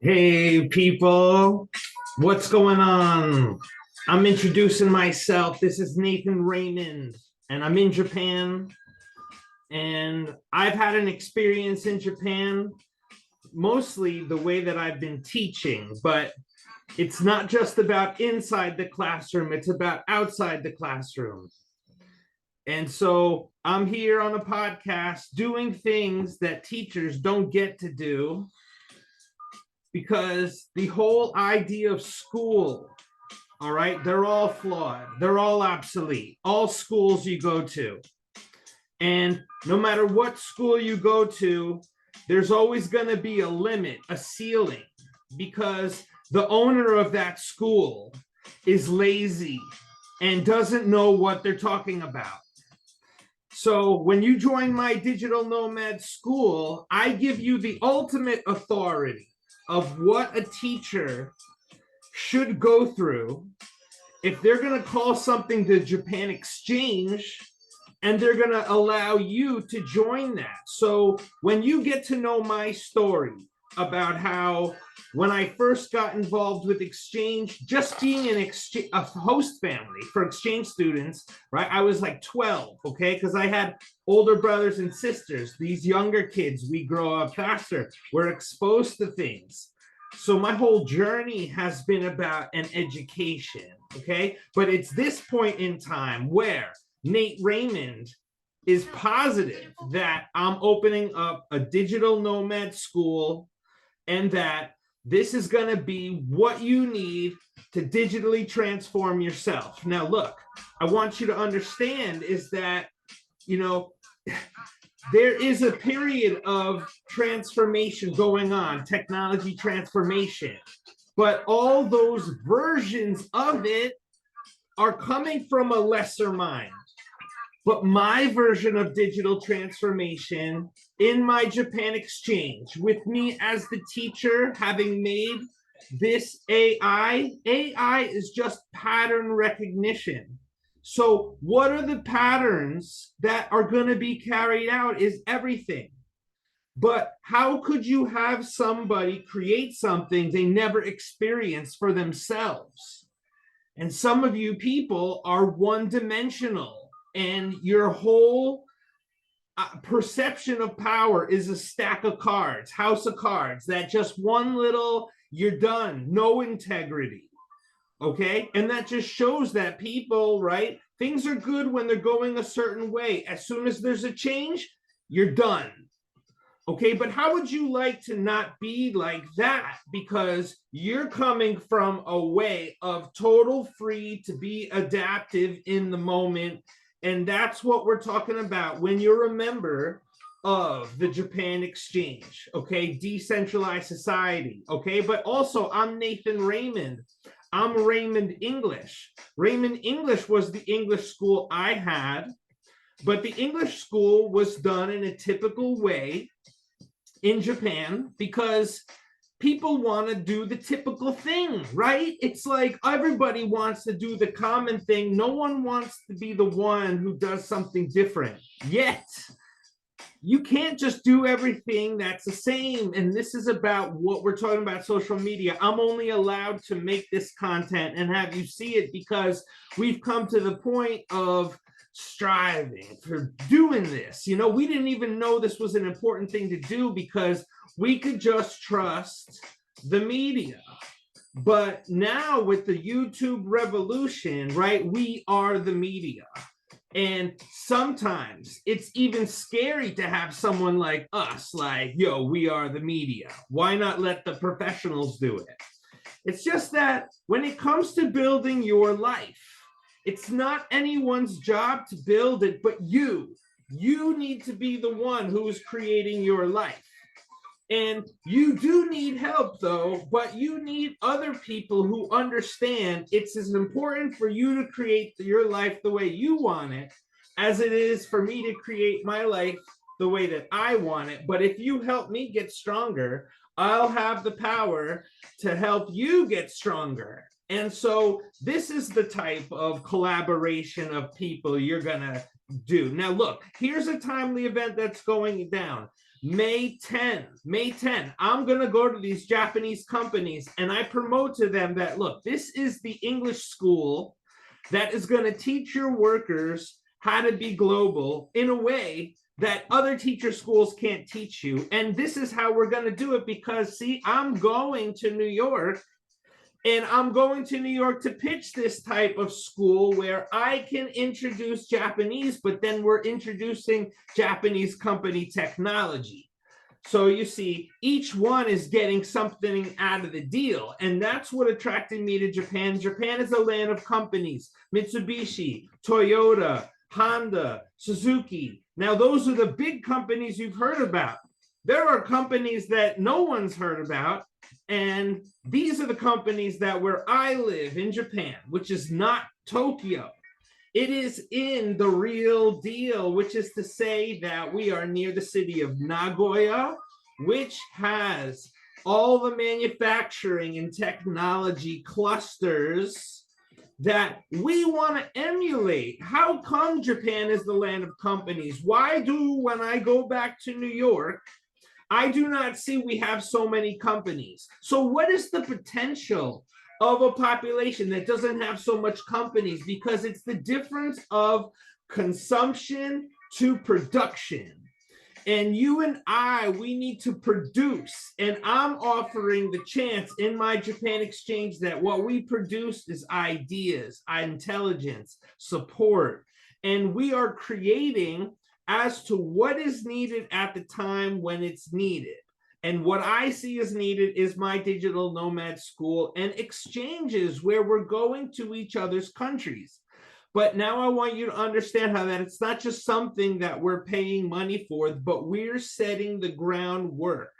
Hey people, what's going on? I'm introducing myself. This is Nathan Raymond, and I'm in Japan. And I've had an experience in Japan, mostly the way that I've been teaching, but it's not just about inside the classroom, it's about outside the classroom. And so I'm here on a podcast doing things that teachers don't get to do because the whole idea of school, all right, they're all flawed, they're all obsolete, all schools you go to. And no matter what school you go to, there's always going to be a limit, a ceiling, because the owner of that school is lazy and doesn't know what they're talking about. So when you join my digital nomad school, I give you the ultimate authority of what a teacher should go through if they're going to call something the Japan Exchange, and they're going to allow you to join that. So when you get to know my story about how when I first got involved with exchange, just being a host family for exchange students, right? I was like 12, okay? Because I had older brothers and sisters. These younger kids, we grow up faster. We're exposed to things. So my whole journey has been about an education, okay? But it's this point in time where Nate Raymond is positive that I'm opening up a digital nomad school and that this is going to be what you need to digitally transform yourself. Now, look, I want you to understand is that, there is a period of transformation going on, technology transformation, but all those versions of it are coming from a lesser mind. But my version of digital transformation in my Japan exchange, with me as the teacher, having made this AI is just pattern recognition. So what are the patterns that are going to be carried out is everything. But how could you have somebody create something they never experienced for themselves? And some of you people are one-dimensional, and your whole perception of power is a stack of cards, house of cards, that just one little, you're done, no integrity. Okay. And that just shows that people, right? Things are good when they're going a certain way. As soon as there's a change, you're done. Okay. But how would you like to not be like that? Because you're coming from a way of total free to be adaptive in the moment. And that's what we're talking about when you're a member of the Japan Exchange. Okay. Decentralized society. Okay. But also, I'm Nathan Raymond. I'm Raymond English. Raymond English was the English school I had, but the English school was done in a typical way in Japan because people want to do the typical thing, right? It's like everybody wants to do the common thing. No one wants to be the one who does something different. Yet, you can't just do everything that's the same. And this is about what we're talking about, social media. I'm only allowed to make this content and have you see it because we've come to the point of striving for doing this. We didn't even know this was an important thing to do because we could just trust the media. But now with the YouTube revolution, right, we are the media. And sometimes it's even scary to have someone like us, like, yo, we are the media. Why not let the professionals do it? It's just that when it comes to building your life, it's not anyone's job to build it, but you. You need to be the one who is creating your life. And you do need help, though, but you need other people who understand it's as important for you to create your life the way you want it as it is for me to create my life the way that I want it. But if you help me get stronger, I'll have the power to help you get stronger. And so this is the type of collaboration of people you're going to do. Now, look, here's a timely event that's going down. May 10th, I'm going to go to these Japanese companies and I promote to them that, look, this is the English school that is going to teach your workers how to be global in a way that other teacher schools can't teach you. And this is how we're going to do it because, see, I'm going to New York. And I'm going to New York to pitch this type of school where I can introduce Japanese, but then we're introducing Japanese company technology. So you see, each one is getting something out of the deal. And that's what attracted me to Japan. Japan is a land of companies: Mitsubishi, Toyota, Honda, Suzuki. Now, those are the big companies you've heard about. There are companies that no one's heard about. And these are the companies that where I live in Japan, which is not Tokyo. It is in the real deal, which is to say that we are near the city of Nagoya, which has all the manufacturing and technology clusters that we want to emulate. How come Japan is the land of companies? Why do, when I go back to New York, I do not see we have so many companies? So what is the potential of a population that doesn't have so much companies? Because it's the difference of consumption to production. And you and I, we need to produce. And I'm offering the chance in my Japan exchange that what we produce is ideas, intelligence, support. And we are creating as to what is needed at the time when it's needed. And what I see is needed is my digital nomad school and exchanges where we're going to each other's countries. But now I want you to understand how that it's not just something that we're paying money for, but we're setting the groundwork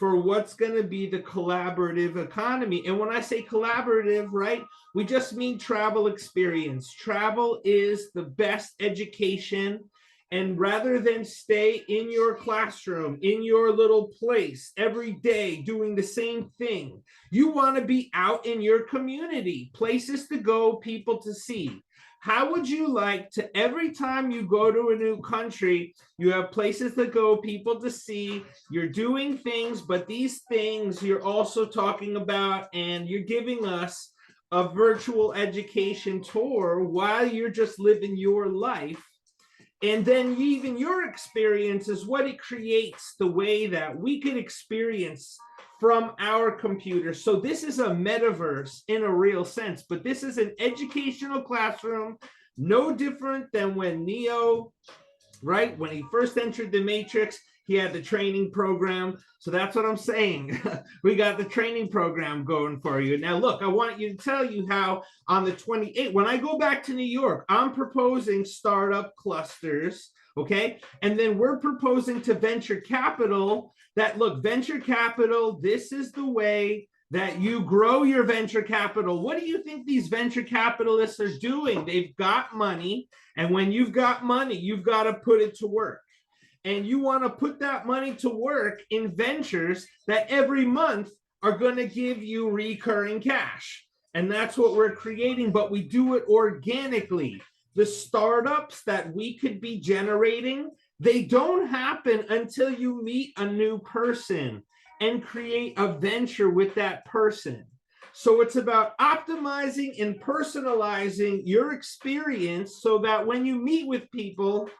for what's going to be the collaborative economy. And when I say collaborative, right, we just mean travel experience. Travel is the best education. And rather than stay in your classroom, in your little place every day doing the same thing, you want to be out in your community, places to go, people to see. How would you like to, every time you go to a new country, you have places to go, people to see, you're doing things, but these things you're also talking about, and you're giving us a virtual education tour while you're just living your life. And then even your experience is what it creates the way that we could experience from our computer. So this is a metaverse in a real sense, but this is an educational classroom, no different than when Neo, right, when he first entered the Matrix, he had the training program. So that's what I'm saying. We got the training program going for you. Now, look, I want you to tell you how on the 28th, when I go back to New York, I'm proposing startup clusters, okay? And then we're proposing to venture capital that, look, venture capital, this is the way that you grow your venture capital. What do you think these venture capitalists are doing? They've got money. And when you've got money, you've got to put it to work. And you want to put that money to work in ventures that every month are going to give you recurring cash. And that's what we're creating, but we do it organically. The startups that we could be generating, they don't happen until you meet a new person and create a venture with that person. So it's about optimizing and personalizing your experience so that when you meet with people,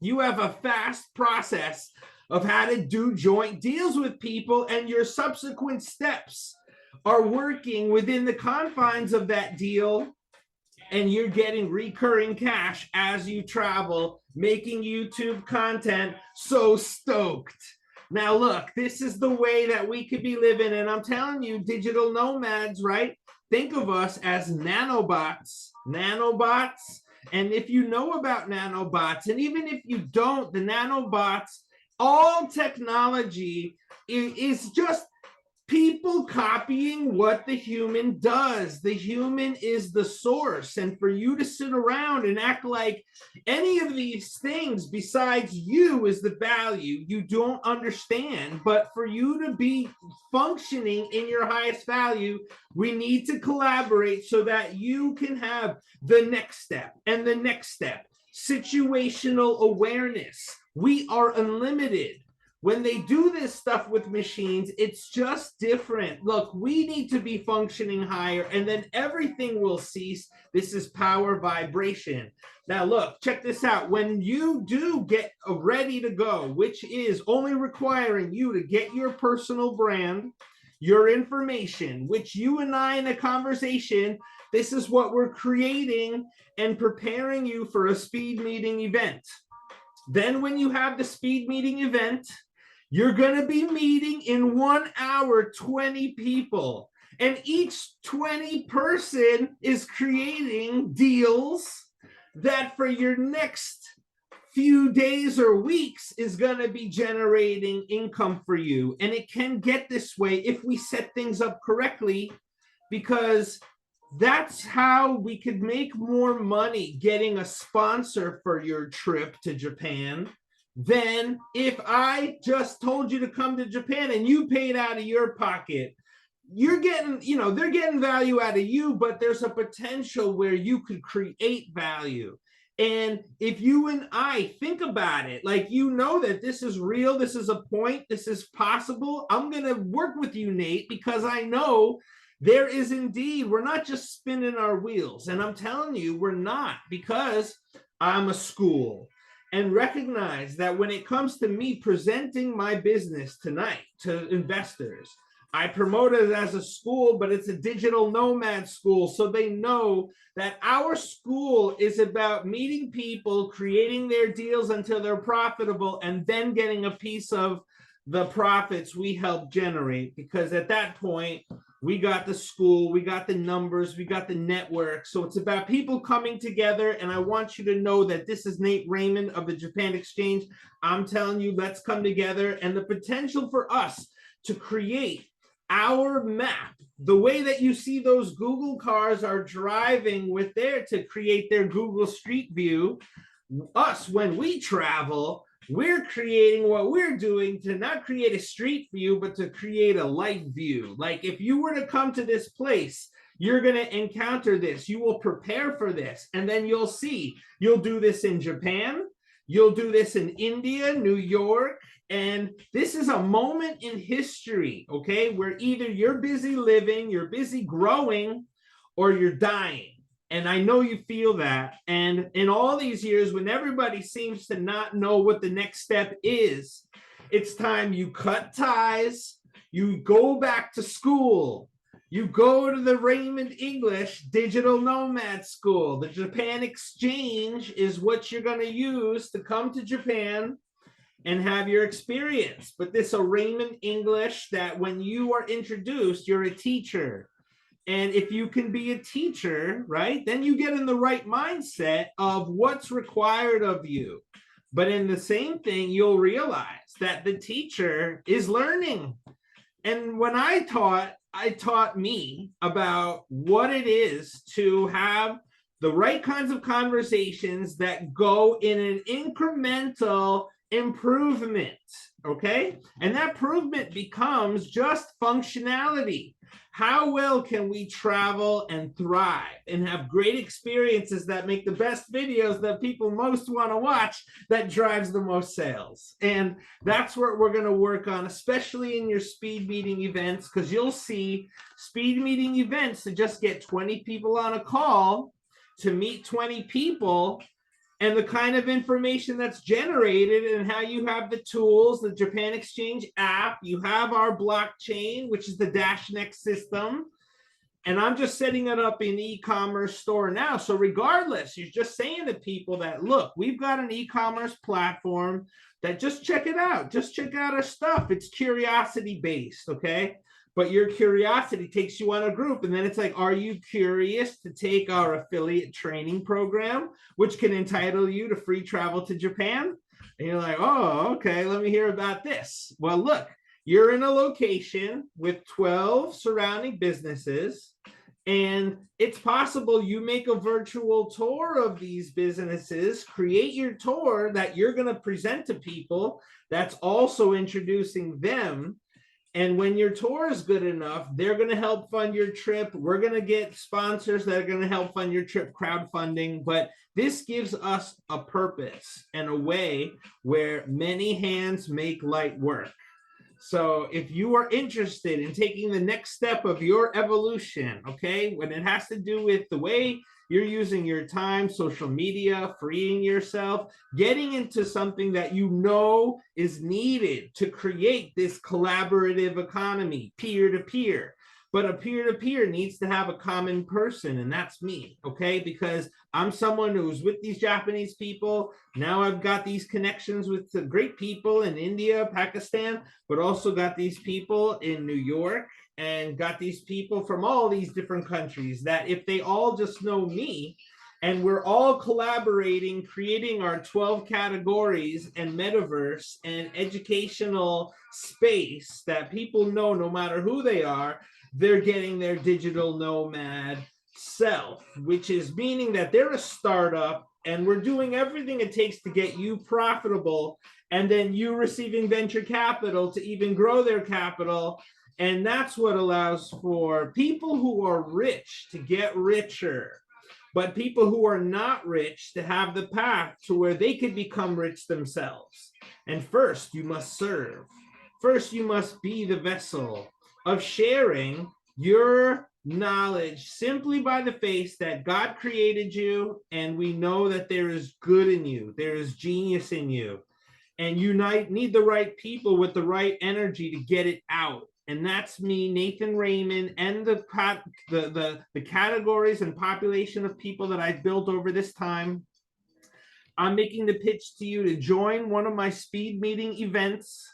you have a fast process of how to do joint deals with people, and your subsequent steps are working within the confines of that deal, and you're getting recurring cash as you travel, making YouTube content. So stoked. Now, look, this is the way that we could be living, and I'm telling you, digital nomads, right? Think of us as nanobots. And if you know about nanobots, and even if you don't, the nanobots, all technology is just people copying what the human does. The human is the source. And for you to sit around and act like any of these things besides you is the value, you don't understand. But for you to be functioning in your highest value, we need to collaborate so that you can have the next step and the next step. Situational awareness. We are unlimited. when they do this stuff with machines, it's just different. Look, we need to be functioning higher, and then everything will cease. This is power vibration. Now, look, check this out. When you do get ready to go, which is only requiring you to get your personal brand, your information, which you and I in a conversation, this is what we're creating and preparing you for a speed meeting event. Then when you have the speed meeting event, you're going to be meeting in 1 hour 20 people, and each 20 person is creating deals that for your next few days or weeks is going to be generating income for you. And it can get this way if we set things up correctly, because that's how we could make more money getting a sponsor for your trip to Japan than if I just told you to come to Japan and you paid out of your pocket. You're getting, they're getting value out of you, but there's a potential where you could create value. And if you and I think about it, like, that this is real, this is a point, this is possible, I'm going to work with you, Nate, because I know there is indeed, we're not just spinning our wheels. And I'm telling you, we're not, because I'm a school. And recognize that when it comes to me presenting my business tonight to investors, I promote it as a school, but it's a digital nomad school. So they know that our school is about meeting people, creating their deals until they're profitable, and then getting a piece of the profits we help generate. Because at that point, we got the school, we got the numbers, we got the network. So it's about people coming together. And I want you to know that this is Nate Raymond of the Japan Exchange. I'm telling you, let's come together. And the potential for us to create our map, the way that you see those Google cars are driving with to create their Google Street View, us, when we travel, we're creating what we're doing to not create a street view, but to create a life view. Like, if you were to come to this place, you're going to encounter this. You will prepare for this. And then you'll see, you'll do this in Japan. You'll do this in India, New York. And this is a moment in history, okay, where either you're busy living, you're busy growing, or you're dying. And I know you feel that. And in all these years, when everybody seems to not know what the next step is, it's time you cut ties, you go back to school, you go to the Raymond English Digital Nomad School. The Japan Exchange is what you're going to use to come to Japan and have your experience. But this a Raymond English that when you are introduced, you're a teacher. And if you can be a teacher, right, then you get in the right mindset of what's required of you. But in the same thing, you'll realize that the teacher is learning. And when I taught me about what it is to have the right kinds of conversations that go in an incremental improvement, okay? And that improvement becomes just functionality. How well can we travel and thrive and have great experiences that make the best videos that people most want to watch, that drives the most sales? And that's what we're going to work on, especially in your speed meeting events, because you'll see speed meeting events to just get 20 people on a call to meet 20 people, and the kind of information that's generated, and how you have the tools, the Japan Exchange app, you have our blockchain, which is the DashNext system. And I'm just setting it up in e-commerce store now. So regardless, you're just saying to people that, look, we've got an e-commerce platform that just check it out. Just check out our stuff. It's curiosity based, okay? But your curiosity takes you on a group. And then it's like, are you curious to take our affiliate training program, which can entitle you to free travel to Japan? And you're like, oh, okay, let me hear about this. Well, look, you're in a location with 12 surrounding businesses, and it's possible you make a virtual tour of these businesses, create your tour that you're going to present to people that's also introducing them. And when your tour is good enough, they're going to help fund your trip. We're going to get sponsors that are going to help fund your trip, crowdfunding. But this gives us a purpose and a way where many hands make light work. So if you are interested in taking the next step of your evolution, okay, when it has to do with the way you're using your time, social media, freeing yourself, getting into something that you know is needed to create this collaborative economy, peer-to-peer. But a peer-to-peer needs to have a common person, and that's me, okay? Because I'm someone who's with these Japanese people. Now I've got these connections with the great people in India, Pakistan, but also got these people in New York and got these people from all these different countries that if they all just know me and we're all collaborating, creating our 12 categories and metaverse and educational space that people know no matter who they are, they're getting their digital nomad self, which is meaning that they're a startup and we're doing everything it takes to get you profitable and then you receiving venture capital to even grow their capital. And that's what allows for people who are rich to get richer, but people who are not rich to have the path to where they could become rich themselves. And first, you must serve. First, you must be the vessel of sharing your knowledge simply by the face that God created you, and we know that there is good in you, there is genius in you, and you need the right people with the right energy to get it out. And that's me, Nathan Raymond, and the categories and population of people that I've built over this time. I'm making the pitch to you to join one of my speed meeting events.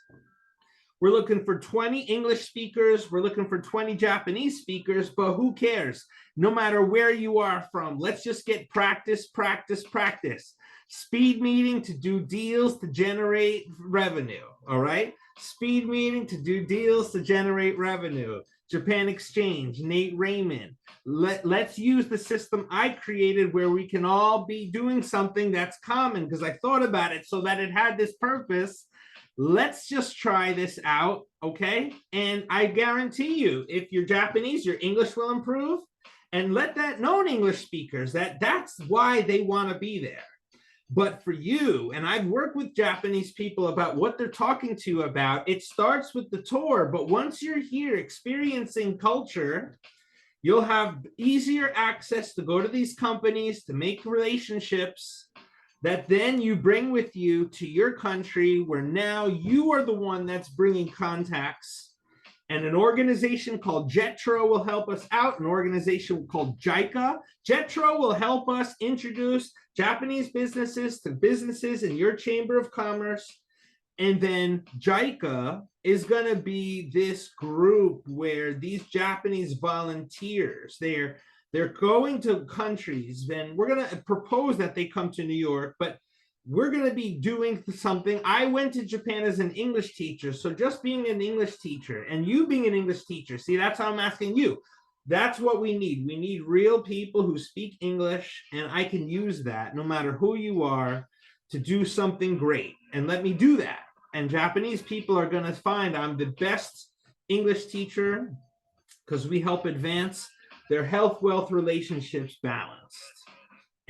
We're looking for 20 English speakers. We're looking for 20 Japanese speakers, but who cares? No matter where you are from, let's just get practice, practice, practice. Speed meeting to do deals to generate revenue, all right? Speed meeting to do deals to generate revenue. Japan Exchange, Nate Raymond. Let's use the system I created where we can all be doing something that's common because I thought about it so that it had this purpose. Let's just try this out, okay? And I guarantee you, if you're Japanese, your English will improve. And let that non-English speakers, that's why they want to be there. But for you, and I've worked with Japanese people about what they're talking to you about, it starts with the tour. But once you're here experiencing culture, you'll have easier access to go to these companies, to make relationships that then you bring with you to your country where now you are the one that's bringing contacts. And an organization called JETRO will help us out, an organization called JICA. JETRO will help us introduce Japanese businesses to businesses in your Chamber of Commerce. And then JICA is going to be this group where these Japanese volunteers, they're going to countries, and we're going to propose that they come to New York, but we're going to be doing something. I went to Japan as an English teacher, so just being an English teacher and you being an English teacher, see, that's how I'm asking you. That's what we need. We need real people who speak English, and I can use that no matter who you are to do something great. And let me do that. And Japanese people are going to find I'm the best English teacher because we help advance their health, wealth, relationships balanced.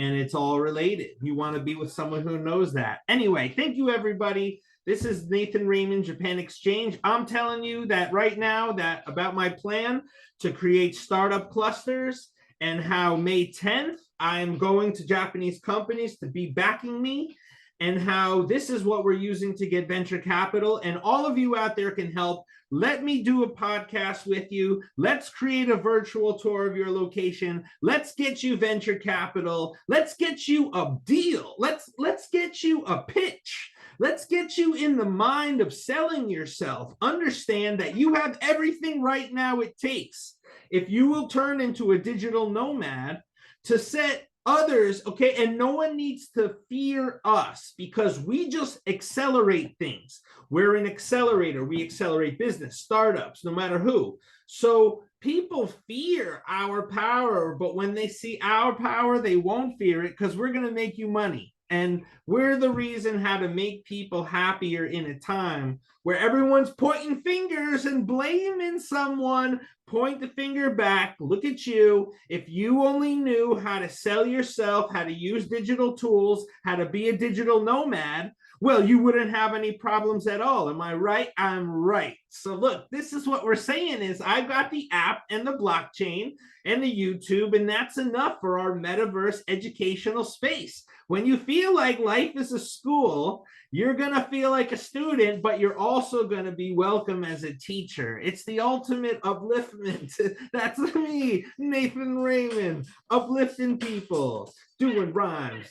And it's all related. You want to be with someone who knows that. Anyway, thank you, everybody. This is Nathan Raymond, Japan Exchange. I'm telling you that right now that about my plan to create startup clusters and how May 10th, I'm going to Japanese companies to be backing me and how this is what we're using to get venture capital. And all of you out there can help. Let me do a podcast with you. Let's create a virtual tour of your location. Let's get you venture capital. Let's get you a deal. Let's get you a pitch. Let's get you in the mind of selling yourself. Understand that you have everything right now it takes. If you will turn into a digital nomad to set others, okay, and no one needs to fear us because we just accelerate things. We're an accelerator. We accelerate business, startups, no matter who. So people fear our power, but when they see our power, they won't fear it because we're going to make you money. And we're the reason how to make people happier in a time where everyone's pointing fingers and blaming someone. Point the finger back. Look at you. If you only knew how to sell yourself, how to use digital tools, how to be a digital nomad, well, you wouldn't have any problems at all. Am I right? I'm right. So look, this is what we're saying is I've got the app and the blockchain and the YouTube, and that's enough for our metaverse educational space. When you feel like life is a school, you're going to feel like a student, but you're also going to be welcome as a teacher. It's the ultimate upliftment. That's me, Nathan Raymond, uplifting people, doing rhymes,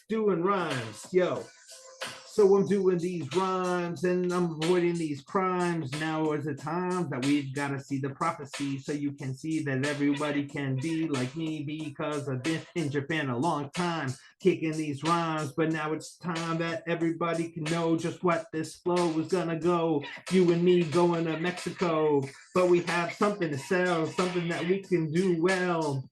yo. So I'm doing these rhymes and I'm avoiding these crimes. Now is the time that we've got to see the prophecy so you can see that everybody can be like me because I've been in Japan a long time kicking these rhymes. But now it's time that everybody can know just what this flow is going to go. You and me going to Mexico, but we have something to sell, something that we can do well.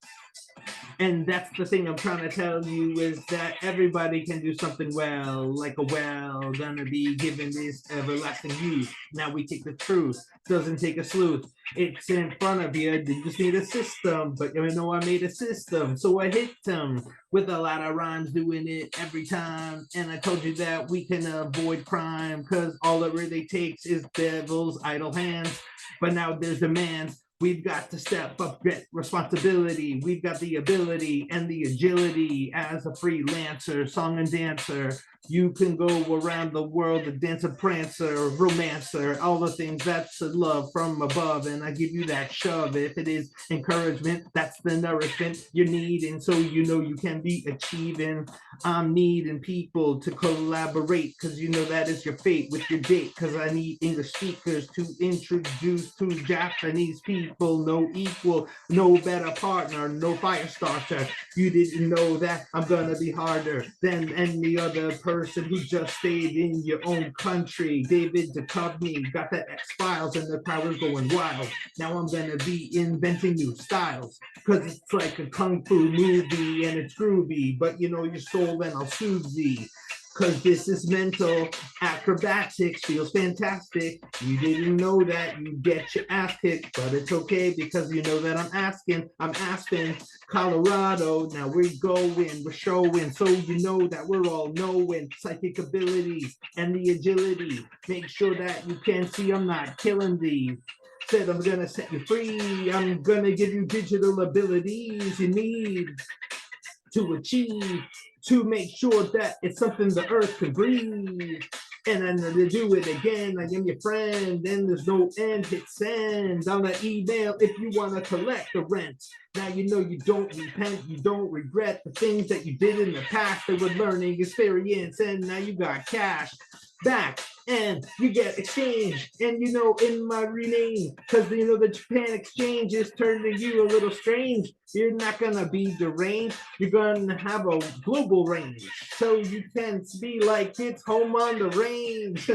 And that's the thing I'm trying to tell you is that everybody can do something well, like a well, gonna be given this everlasting youth. Now we take the truth, doesn't take a sleuth. It's in front of you, you just need a system. But you know I made a system, so I hit them with a lot of rhymes, doing it every time. And I told you that we can avoid crime, cause all it really takes is devil's idle hands. But now there's demands. We've got to step up, get responsibility. We've got the ability and the agility as a freelancer, song and dancer. You can go around the world, a dancer, prancer, romancer, all the things that's love from above. And I give you that shove. If it is encouragement, that's the nourishment you're needing. So you know you can be achieving. I'm needing people to collaborate because you know that is your fate with your date. Because I need English speakers to introduce to Japanese people. No equal, no better partner, no fire starter. You didn't know that I'm gonna be harder than any other person who just stayed in your own country. David Duchovny got the X-Files and the crowd going wild. Now I'm gonna be inventing new styles because it's like a kung fu movie and it's groovy, but you know your soul and I'll soothe thee. Cause this is mental acrobatics, feels fantastic. You didn't know that, you get your ass kicked, but it's okay because you know that I'm asking. I'm Aspen, Colorado. Now we're going, we're showing, so you know that we're all knowing psychic abilities and the agility. Make sure that you can see I'm not killing thee. Said I'm gonna set you free. I'm gonna give you digital abilities you need to achieve, to make sure that it's something the earth can breathe. And then to do it again, I am your friend, and there's no end, hit send on the email if you want to collect the rent. Now you know you don't repent, you don't regret the things that you did in the past. They were learning experience, and now you got cash back and you get exchange. And you know, in my rename, because you know the Japan exchange is turning you a little strange. You're not gonna be deranged, you're gonna have a global range, so you can be like it's home on the range.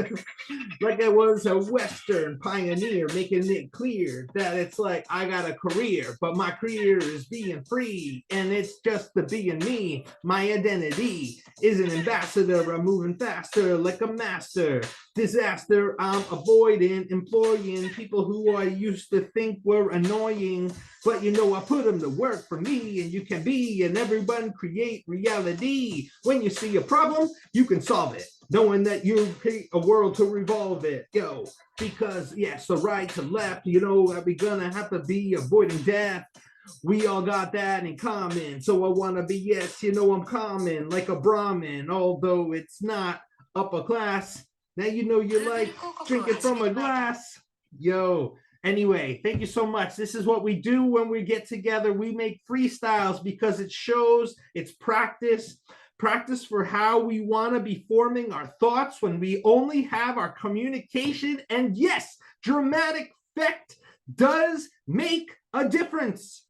Like I was a Western pioneer, making it clear that it's like I got a career, but my career is being free, and it's just the being me. My identity is an ambassador. I'm moving faster like a master. Disaster, I'm avoiding employing people who I used to think were annoying, but you know I put them to work for me, and you can be, and everyone create reality. When you see a problem, you can solve it, knowing that you create a world to revolve it, yo. Because yes, the right to left, you know that we gonna have to be avoiding death. We all got that in common. So I want to be, yes, you know I'm common, like a Brahmin, although it's not upper class. Now you know you're like drinking from a glass. Yo, anyway, thank you so much. This is what we do when we get together. We make freestyles because it shows, it's practice for how we want to be forming our thoughts when we only have our communication. And yes, dramatic effect does make a difference.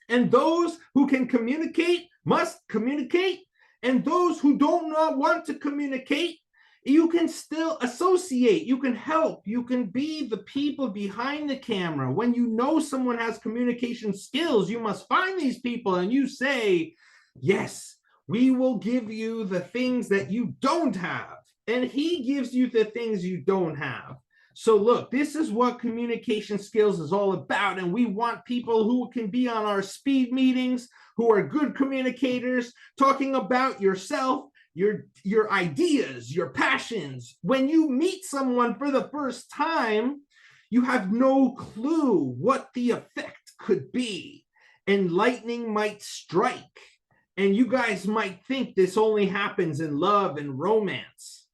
And those who can communicate must communicate. And those who do not want to communicate, you can still associate, you can help, you can be the people behind the camera. When you know someone has communication skills, you must find these people and you say, yes, We will give you the things that you don't have, and he gives you the things you don't have. So look, this is what communication skills is all about, and we want people who can be on our speed meetings, who are good communicators, talking about yourself, your ideas, your passions. When you meet someone for the first time, you have no clue what the effect could be, and lightning might strike, and you guys might think this only happens in love and romance,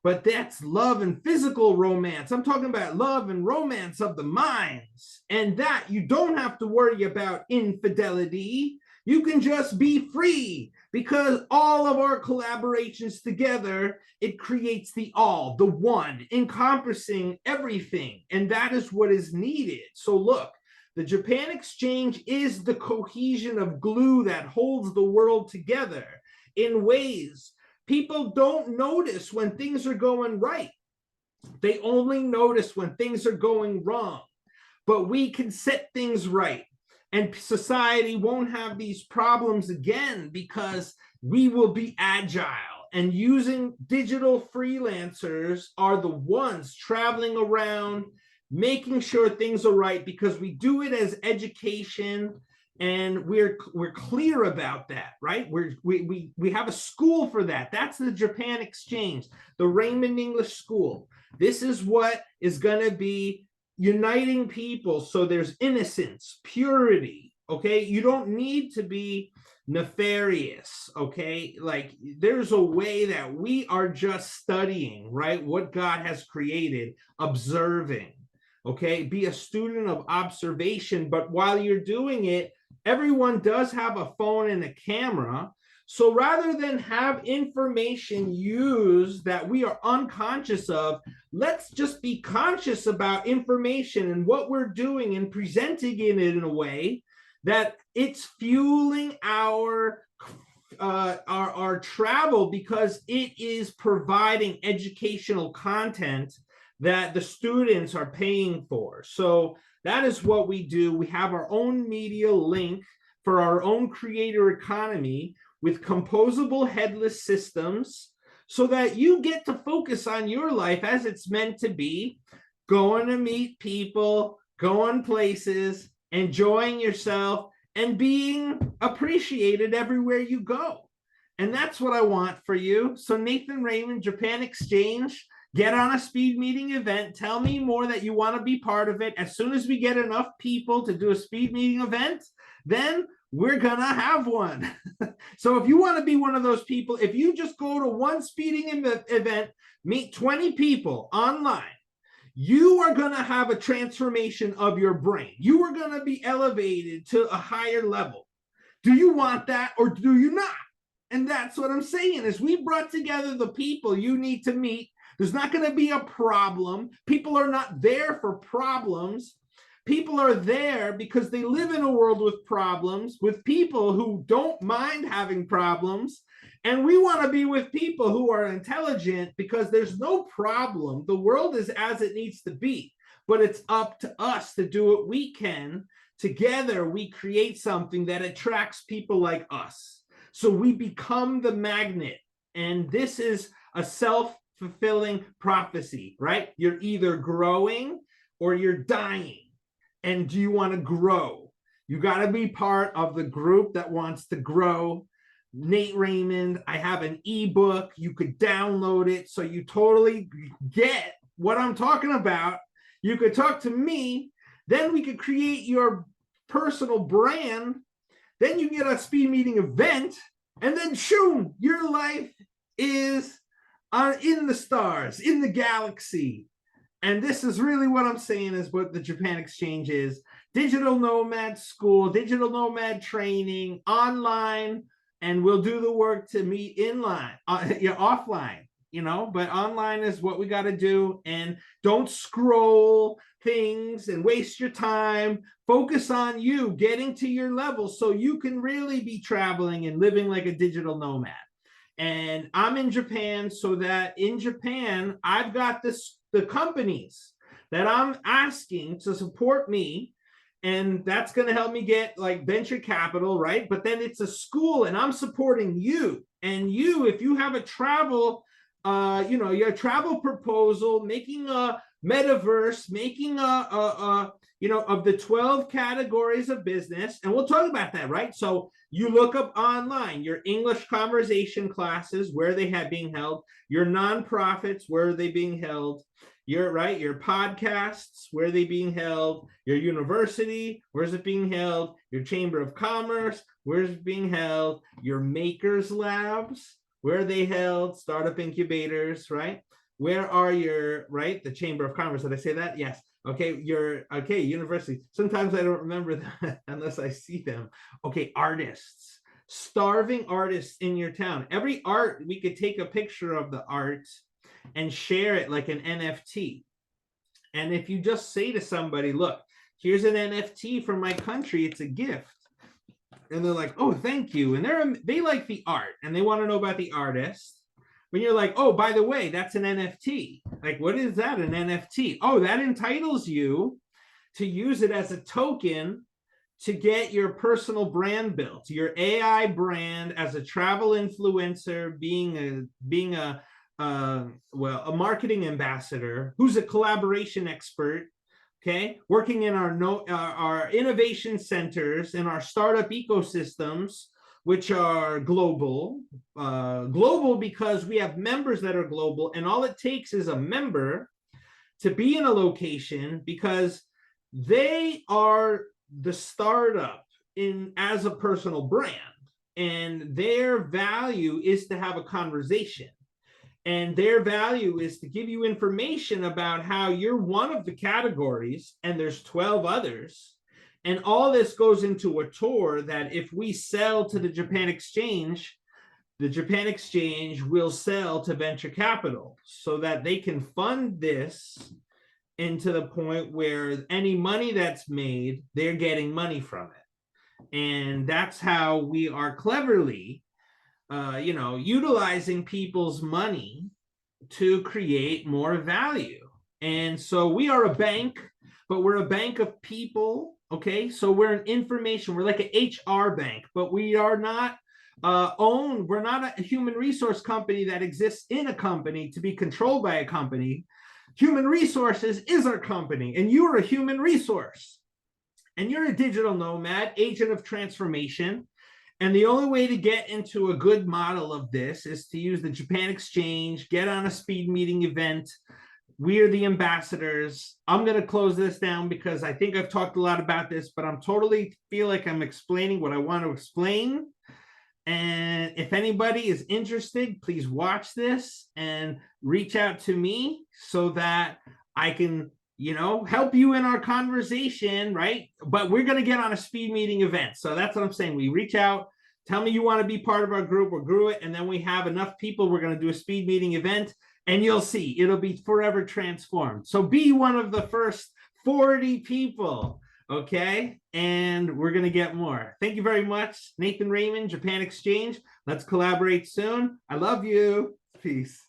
but that's love and physical romance. I'm talking about love and romance of the minds, and that you don't have to worry about infidelity. You can just be free, because all of our collaborations together, it creates the all, the one, encompassing everything. And that is what is needed. So look, the Japan Exchange is the cohesion of glue that holds the world together in ways people don't notice when things are going right. They only notice when things are going wrong. But we can set things right, and society won't have these problems again, because we will be agile. And using digital freelancers are the ones traveling around, making sure things are right, because we do it as education, and we're clear about that, right? We have a school for that. That's the Japan Exchange, the Raymond English School. This is what is going to be uniting people. So there's innocence, purity. Okay, you don't need to be nefarious. Okay, like there's a way that we are just studying, right, what God has created, observing. Okay, be a student of observation, but while you're doing it, everyone does have a phone and a camera. So rather than have information used that we are unconscious of, let's just be conscious about information and what we're doing, and presenting it in a way that it's fueling our travel, because it is providing educational content that the students are paying for. So that is what we do. We have our own media link for our own creator economy with composable headless systems, so that you get to focus on your life as it's meant to be, going to meet people, going places, enjoying yourself, and being appreciated everywhere you go. And that's what I want for you. So Nathan Raymond, Japan Exchange, get on a speed meeting event. Tell me more that you want to be part of it. As soon as we get enough people to do a speed meeting event, then we're going to have one. So if you want to be one of those people, if you just go to one speeding event, meet 20 people online, you are going to have a transformation of your brain. You are going to be elevated to a higher level. Do you want that, or do you not? And that's what I'm saying, is we brought together the people you need to meet. There's not going to be a problem. People are not there for problems. People are there because they live in a world with problems, with people who don't mind having problems. And we want to be with people who are intelligent, because there's no problem. The world is as it needs to be, but it's up to us to do what we can. Together, we create something that attracts people like us. So we become the magnet. And this is a self-fulfilling prophecy, right? You're either growing or you're dying. And do you want to grow? You got to be part of the group that wants to grow. Nate Raymond, I have an ebook. You could download it so you totally get what I'm talking about. You could talk to me. Then we could create your personal brand. Then you get a speed meeting event. And then, shoom, your life is in the stars, in the galaxy. And this is really what I'm saying is what the Japan Exchange is. Digital Nomad School, digital nomad training, online, and we'll do the work to meet inline, offline, but online is what we got to do. And don't scroll things and waste your time. Focus on you getting to your level so you can really be traveling and living like a digital nomad. And I'm in Japan, so that in Japan, I've got the companies that I'm asking to support me, and that's going to help me get like venture capital, right? But then it's a school, and I'm supporting you. And you, if you have a travel, your travel proposal, making a metaverse, making of the 12 categories of business, and we'll talk about that, right? So you look up online your English conversation classes, where they have being held, your nonprofits, where are they being held, your podcasts, where are they being held, your university, where's it being held, your chamber of commerce, where's it being held, your makers labs, where are they held, startup incubators, right? Where are your, right, the chamber of commerce, did I say that? Yes. Okay, university. Sometimes I don't remember that unless I see them. Okay, artists, starving artists in your town. Every art, we could take a picture of the art and share it like an NFT. And if you just say to somebody, look, here's an NFT from my country, it's a gift. And they're like, oh, thank you. And they like the art and they want to know about the artist. When you're like, oh, by the way, that's an NFT. Like, what is that, an NFT? Oh, that entitles you to use it as a token to get your personal brand built, your AI brand as a travel influencer, being a marketing ambassador who's a collaboration expert, okay, working in our innovation centers and our startup ecosystems, which are global because we have members that are global, and all it takes is a member to be in a location because they are the startup as a personal brand, and their value is to have a conversation. And their value is to give you information about how you're one of the categories, and there's 12 others. And all this goes into a tour that if we sell to the Japan Exchange will sell to venture capital so that they can fund this into the point where any money that's made, they're getting money from it. And that's how we are cleverly utilizing people's money to create more value. And so we are a bank, but we're a bank of people. Okay, so we're an information, we're like an HR bank, but we are not we're not a human resource company that exists in a company to be controlled by a company. Human resources is our company, and you're a human resource. And you're a digital nomad, agent of transformation. And the only way to get into a good model of this is to use the Japan Exchange, get on a speed meeting event. We are the ambassadors. I'm going to close this down because I think I've talked a lot about this, but I'm totally feel like I'm explaining what I want to explain. And if anybody is interested, please watch this and reach out to me so that I can, help you in our conversation, right? But we're going to get on a speed meeting event. So that's what I'm saying. We reach out, tell me you want to be part of our group, we'll grow it. And then we have enough people, we're going to do a speed meeting event. And you'll see, it'll be forever transformed. So be one of the first 40 people, okay? And we're going to get more. Thank you very much. Nathan Raymond, Japan Exchange. Let's collaborate soon. I love you. Peace.